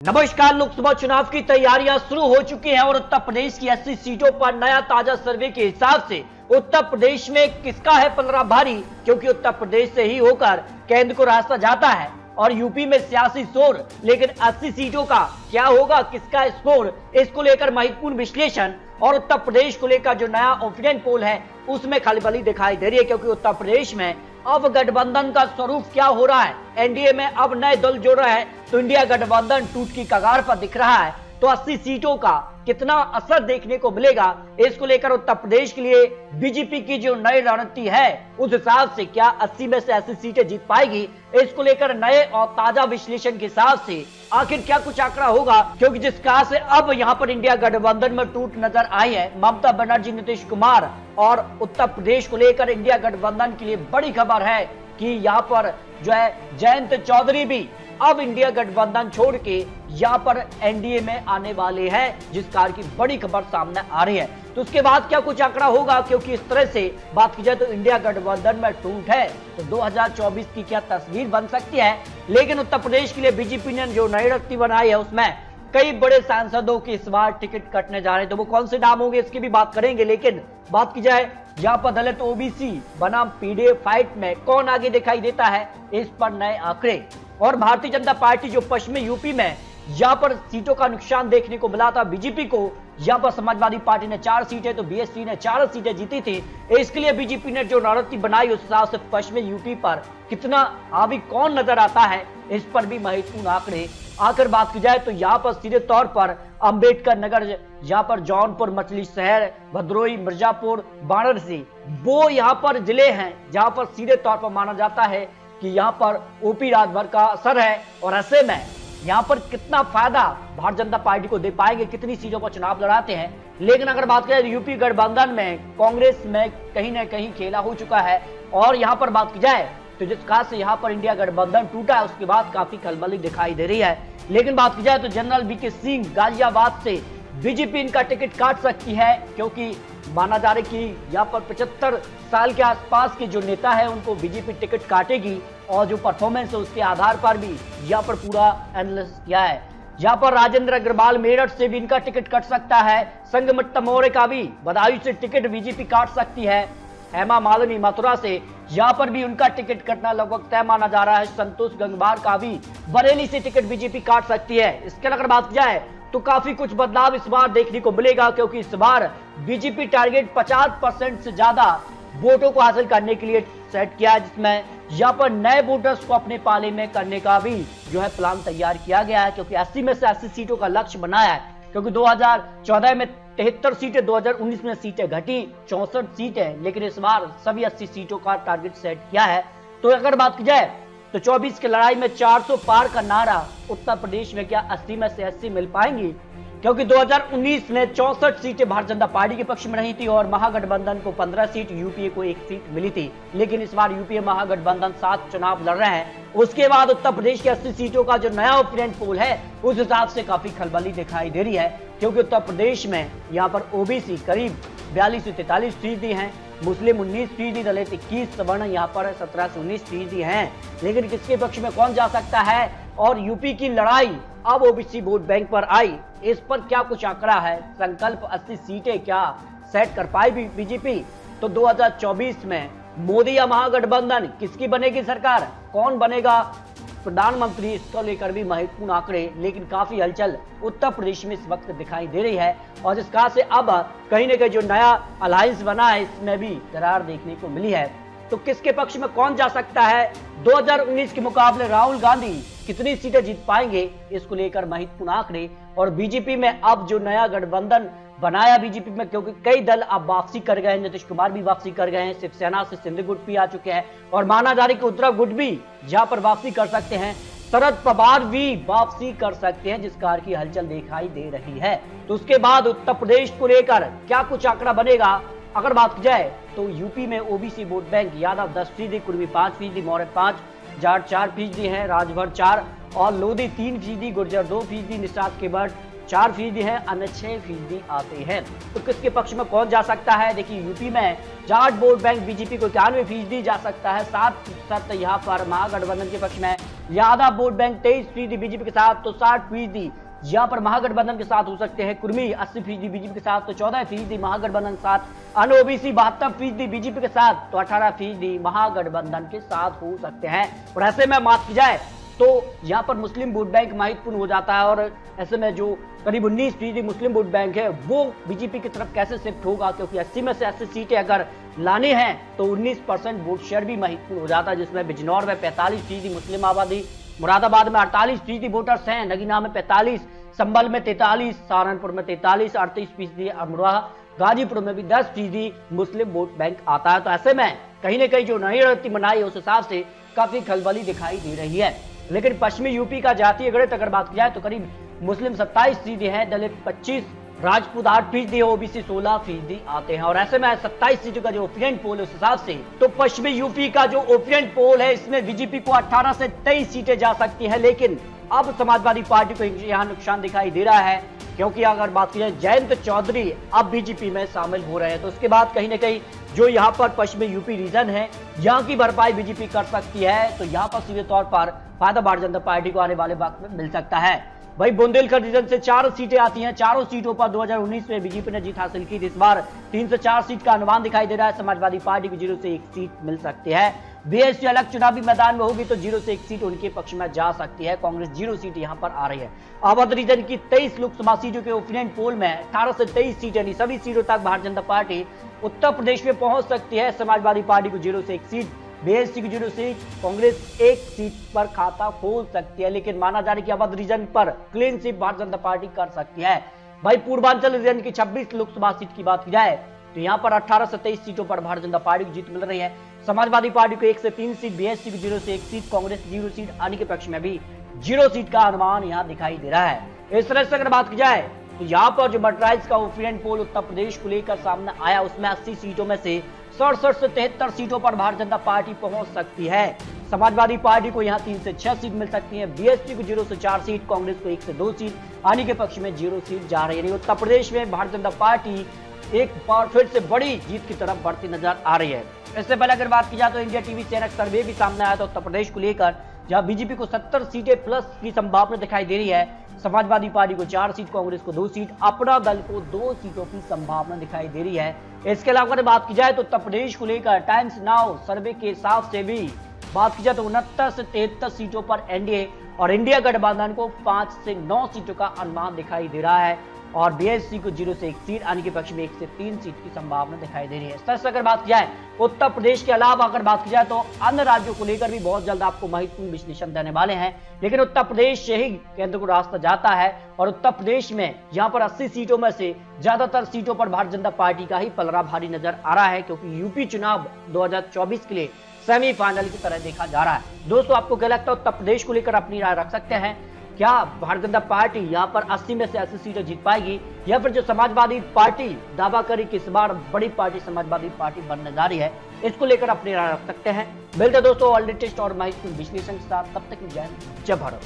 नमस्कार। लोकसभा चुनाव की तैयारियां शुरू हो चुकी हैं और उत्तर प्रदेश की 80 सीटों पर नया ताजा सर्वे के हिसाब से उत्तर प्रदेश में किसका है पलड़ा भारी, क्योंकि उत्तर प्रदेश से ही होकर केंद्र को रास्ता जाता है और यूपी में सियासी शोर। लेकिन 80 सीटों का क्या होगा, किसका स्कोर, इसको लेकर महत्वपूर्ण विश्लेषण और उत्तर प्रदेश को लेकर जो नया ओपिनियन पोल है उसमें खलबली दिखाई दे रही है। क्योंकि उत्तर प्रदेश में अब गठबंधन का स्वरूप क्या हो रहा है, एनडीए में अब नए दल जोड़ रहा है तो इंडिया गठबंधन टूट की कगार पर दिख रहा है। तो 80 सीटों का कितना असर देखने को मिलेगा, इसको लेकर उत्तर प्रदेश के लिए बीजेपी की जो नई रणनीति है उस हिसाब से क्या 80 में से 80 सीटें जीत पाएगी, इसको लेकर नए और ताजा विश्लेषण के हिसाब से आखिर क्या कुछ आंकड़ा होगा। क्योंकि जिस कहा से अब यहां पर इंडिया गठबंधन में टूट नजर आई है, ममता बनर्जी, नीतीश कुमार और उत्तर प्रदेश को लेकर इंडिया गठबंधन के लिए बड़ी खबर है कि यहाँ पर जो है जयंत चौधरी भी अब इंडिया गठबंधन छोड़ के यहाँ पर एनडीए में आने वाले हैं, जिस कार की बड़ी खबर सामने आ रही है। तो उसके बाद क्या कुछ आंकड़ा होगा, क्योंकि इस तरह से बात की जाए तो इंडिया गठबंधन में टूट है तो 2024 की क्या तस्वीर बन सकती है। लेकिन उत्तर प्रदेश के लिए बीजेपी ने जो नई रणनीति बनाई है उसमें कई बड़े सांसदों की इस बार टिकट कटने जा रहे हैं, तो वो कौन से नाम होंगे इसकी भी बात करेंगे। लेकिन बात की जाए यहाँ पर दलित ओबीसी बनाम पीडीएफ फाइट में कौन आगे दिखाई देता है, इस पर नए आंकड़े। और भारतीय जनता पार्टी जो पश्चिमी यूपी में यहाँ पर सीटों का नुकसान देखने को मिला था बीजेपी को, यहाँ पर समाजवादी पार्टी ने 4 सीटें तो बीएसपी ने 4 सीटें जीती थी। इसके लिए बीजेपी ने जो रणनीति बनाई उस हिसाब से पश्चिमी यूपी पर कितना हावी कौन नजर आता है, इस पर भी महत्वपूर्ण आंकड़े। आकर बात की जाए तो यहाँ पर सीधे तौर पर अंबेडकर नगर, यहाँ पर जौनपुर, मछली शहर, भदोही, मिर्जापुर, वाराणसी, वो यहाँ पर जिले हैं जहाँ पर सीधे तौर पर माना जाता है कि यहाँ पर ओपी राजभर का असर है। और ऐसे में यहाँ पर कितना फायदा भारतीय जनता पार्टी को दे पाएंगे, कितनी सीटों पर चुनाव लड़ाते हैं। लेकिन अगर बात करें यूपी गठबंधन में कांग्रेस में कहीं ना कहीं खेला हो चुका है। और यहाँ पर बात की जाए तो जिस खास से यहाँ पर इंडिया गठबंधन टूटा है उसके बाद काफी खलबली दिखाई दे रही है। लेकिन बात की जाए तो जनरल वीके सिंह गाजियाबाद से बीजेपी इनका टिकट काट सकती है, क्योंकि माना जा रहा है कि यहाँ पर 75 साल के आसपास के जो नेता है उनको बीजेपी टिकट काटेगी और जो परफॉर्मेंस है उसके आधार पर भी यहाँ पर पूरा एनालिसिस किया है। यहाँ पर राजेंद्र अग्रवाल मेरठ से भी इनका टिकट कट सकता है। संघमित्रा मौर्य का भी बदायूं से टिकट बीजेपी काट सकती है। हेमा मालिनी मथुरा से यहाँ पर भी उनका टिकट कटना लगभग तय माना जा रहा है। संतोष गंगवार का भी बरेली से टिकट बीजेपी काट सकती है। इसके अगर बात की जाए तो काफी कुछ बदलाव इस बार देखने को मिलेगा, क्योंकि इस बार बीजेपी टारगेट 50% से ज्यादा वोटों को हासिल करने के लिए सेट किया है, जिसमें यहाँ पर नए वोटर्स को अपने पाले में करने का भी जो है प्लान तैयार किया गया है। क्योंकि 80 में से 80 सीटों का लक्ष्य बनाया है, क्योंकि 2014 में 73 सीटें, 2019 में सीटें घटी 64 सीटें, लेकिन इस बार सभी 80 सीटों का टारगेट सेट किया है। तो अगर बात की जाए तो 24 की लड़ाई में 400 पार का नारा उत्तर प्रदेश में क्या 80 में से 80 मिल पाएंगी, क्योंकि 2019 में 64 सीटें भारतीय जनता पार्टी के पक्ष में रही थी और महागठबंधन को 15 सीट, यूपीए को 1 सीट मिली थी। लेकिन इस बार यूपीए महागठबंधन 7 चुनाव लड़ रहे हैं। उसके बाद उत्तर प्रदेश की 80 सीटों का जो नया ओपिनियन पोल है उस हिसाब से काफी खलबली दिखाई दे रही है, क्योंकि उत्तर प्रदेश में यहाँ पर ओबीसी करीब 42 से 43 फीसदी है, मुस्लिम 19 फीसदी, दलित 21, सवर्ण यहाँ पर 17 से 19 फीसदी है। लेकिन किसके पक्ष में कौन जा सकता है और यूपी की लड़ाई अब ओबीसी वोट बैंक पर आई, इस पर क्या कुछ आंकड़ा है। संकल्प 80 सीटें क्या सेट कर पाई बीजेपी, तो 2024 में मोदी या महागठबंधन किसकी बनेगी सरकार, कौन बनेगा प्रधानमंत्री, इसको लेकर भी महत्वपूर्ण आंकड़े। लेकिन काफी हलचल उत्तर प्रदेश में इस वक्त दिखाई दे रही है और जिस कहा से अब कहीं ना कहीं जो नया अलायंस बना है इसमें भी दरार देखने को मिली है। तो किसके पक्ष में कौन जा सकता है, 2019 के मुकाबले राहुल गांधी कितनी सीटें जीत पाएंगे, इसको लेकर महत्वपूर्ण आंकड़े। और बीजेपी में अब जो नया गठबंधन बनाया बीजेपी में, क्योंकि कई दल अब वापसी कर गए हैं, नीतीश कुमार भी वापसी कर गए हैं, शिवसेना से सिंधु गुट भी आ चुके हैं और माना जा रहा है कि उद्धव गुट भी यहाँ पर वापसी कर सकते हैं, शरद पवार भी वापसी कर सकते हैं, जिस कार की हलचल दिखाई दे रही है। तो उसके बाद उत्तर प्रदेश को लेकर क्या कुछ आंकड़ा बनेगा। अगर बात की जाए तो यूपी में ओबीसी वोट बैंक यादव 10 फीसदी, कुर्मी 5 फीसदी, मौर्य 5, जाट 4 फीसदी है, राजभर 4 और लोधी 3 फीसदी, गुर्जर 2 फीसदी, निषाद केवट 4% है, अन्य 6% आते हैं। तो किसके पक्ष में कौन जा सकता है? देखिए यूपी में जाट वोट बैंक बीजेपी को 91% जा सकता है, 7% यहाँ पर महागठबंधन के पक्ष में। यादव वोट बैंक 23% बीजेपी के साथ, तो 60% यहाँ पर महागठबंधन के साथ हो सकते हैं। कुर्मी 80% बीजेपी के साथ, तो 14% महागठबंधन के साथ। अन्य ओबीसी 72% बीजेपी के साथ, तो 18% महागठबंधन के साथ हो सकते हैं। और ऐसे में बात की जाए तो यहाँ पर मुस्लिम वोट बैंक महत्वपूर्ण हो जाता है, और ऐसे में जो करीब 19% मुस्लिम वोट बैंक है वो बीजेपी की तरफ कैसे शिफ्ट होगा, क्योंकि 80 में से 80 सीटें अगर लानी हैं तो 19% वोट शेयर भी महत्वपूर्ण हो जाता है, जिसमें बिजनौर में 45% मुस्लिम आबादी, मुरादाबाद में 48% वोटर्स हैं, नगीना में 45%, संभल में 43%, सहारनपुर में 43%, 38% अमरोहा, गाजीपुर में भी 10% मुस्लिम वोट बैंक आता है। तो ऐसे में कहीं ना कहीं जो नई रणनीति बनाई है उस हिसाब से काफी खलबली दिखाई दे रही है। लेकिन पश्चिमी यूपी का जातीय गणित अगर बात की जाए तो करीब मुस्लिम 27% है, दलित 25%, राजपूत 8%, ओबीसी 16% आते हैं। और ऐसे में 27 सीटों का जो ओपिनियन पोल है उस हिसाब से तो पश्चिमी यूपी का जो ओपिनियन पोल है इसमें बीजेपी को 18 से 23 सीटें जा सकती है। लेकिन अब समाजवादी पार्टी को यहाँ नुकसान दिखाई दे रहा है, क्योंकि अगर बात की जाए जयंत चौधरी अब बीजेपी में शामिल हो रहे हैं, तो उसके बाद कहीं ना कहीं जो यहाँ पर पश्चिमी यूपी रीजन है यहाँ की भरपाई बीजेपी कर सकती है। तो यहाँ पर सीधे तौर पर फायदा भारतीय जनता पार्टी को आने वाले वक्त में मिल सकता है। भाई बुंदेलखंड रीजन से 4 सीटें आती हैं, चारों सीटों पर 2019 में बीजेपी ने जीत हासिल की थी। इस बार 3 से 4 सीट का अनुमान दिखाई दे रहा है। समाजवादी पार्टी को 0 से 1 सीट मिल सकती है। बीएसपी अलग चुनावी मैदान में होगी तो 0 से 1 सीट उनके पक्ष में जा सकती है। कांग्रेस 0 सीट यहां पर आ रही है। अवध रीजन की 23 लोकसभा सीटों के ओपिनियन पोल में 18 से 23 सीट यानी सभी सीटों तक भारतीय जनता पार्टी उत्तर प्रदेश में पहुंच सकती है। समाजवादी पार्टी को 0 से 1 सीट, बीएसपी की 0 सीट, कांग्रेस 1 सीट पर खाता खोल सकती है। लेकिन माना जा रहा है कि अवध रीजन पर clean sweep Bharatiya Janata party कर सकती है। भाई पूर्वांचल रीजन की 26 लोकसभा सीट की बात की जाए तो यहाँ पर 18 से 23 सीटों पर भारतीय जनता पार्टी को जीत मिल रही है। समाजवादी पार्टी को 1 से 3 सीट, बीएसपी को 0 से 1 सीट, कांग्रेस 0 सीट आने के पक्ष में भी 0 सीट का अनुमान यहाँ दिखाई दे रहा है। इस तरह से अगर बात की जाए तो यहाँ पर जो मर्कराइज का ओपिनियन पोल उत्तर प्रदेश को लेकर सामने आया उसमें 80 सीटों में से 67 से 73 सीटों पर भारतीय जनता पार्टी पहुंच सकती है। समाजवादी पार्टी को यहां 3 से 6 सीट मिल सकती है, बीएसपी को 0 से 4 सीट, कांग्रेस को 1 से 2 सीट आने के पक्ष में 0 सीट जा रही है। उत्तर प्रदेश में भारतीय जनता पार्टी एक बार फिर से बड़ी जीत की तरफ बढ़ती नजर आ रही है। इससे पहले अगर बात की जाए तो इंडिया टीवी चैनल सर्वे भी सामने आया था उत्तर प्रदेश को लेकर, जहां बीजेपी को 70 सीटें प्लस की संभावना दिखाई दे रही है। समाजवादी पार्टी को 4 सीट, कांग्रेस को 2 सीट, अपना दल को 2 सीटों की संभावना दिखाई दे रही है। इसके अलावा अगर बात की जाए तो उत्तर प्रदेश को लेकर टाइम्स नाउ सर्वे के हिसाब से भी बात की जाए तो 69 से 73 सीटों पर एनडीए और इंडिया गठबंधन को 5 से 9 सीटों का अनुमान दिखाई दे रहा है। और बीएसपी को 0 से 1 सीट आने के पक्ष में 1 से 3 सीट की संभावना दिखाई दे रही है। इस तरह से अगर बात की जाए उत्तर प्रदेश के अलावा अगर बात की जाए तो अन्य राज्यों को लेकर भी बहुत जल्द आपको महत्वपूर्ण विश्लेषण देने वाले हैं। लेकिन उत्तर प्रदेश से ही केंद्र को रास्ता जाता है और उत्तर प्रदेश में यहाँ पर 80 सीटों में से ज्यादातर सीटों पर भारतीय जनता पार्टी का ही पलड़ा भारी नजर आ रहा है, क्योंकि यूपी चुनाव 2024 के लिए सेमीफाइनल की तरह देखा जा रहा है। दोस्तों आपको क्या लगता है उत्तर प्रदेश को लेकर अपनी राय रख सकते हैं? क्या भारतीय जनता पार्टी यहाँ पर 80 में से 80 सीटें जीत पाएगी, या फिर जो समाजवादी पार्टी दावा करी कि इस बार बड़ी पार्टी समाजवादी पार्टी बनने जा रही है, इसको लेकर अपनी राय रख सकते हैं। मिलते दोस्तों और लेटेस्ट और महत्वपूर्ण विश्लेषण के साथ, तब तक जय भारत।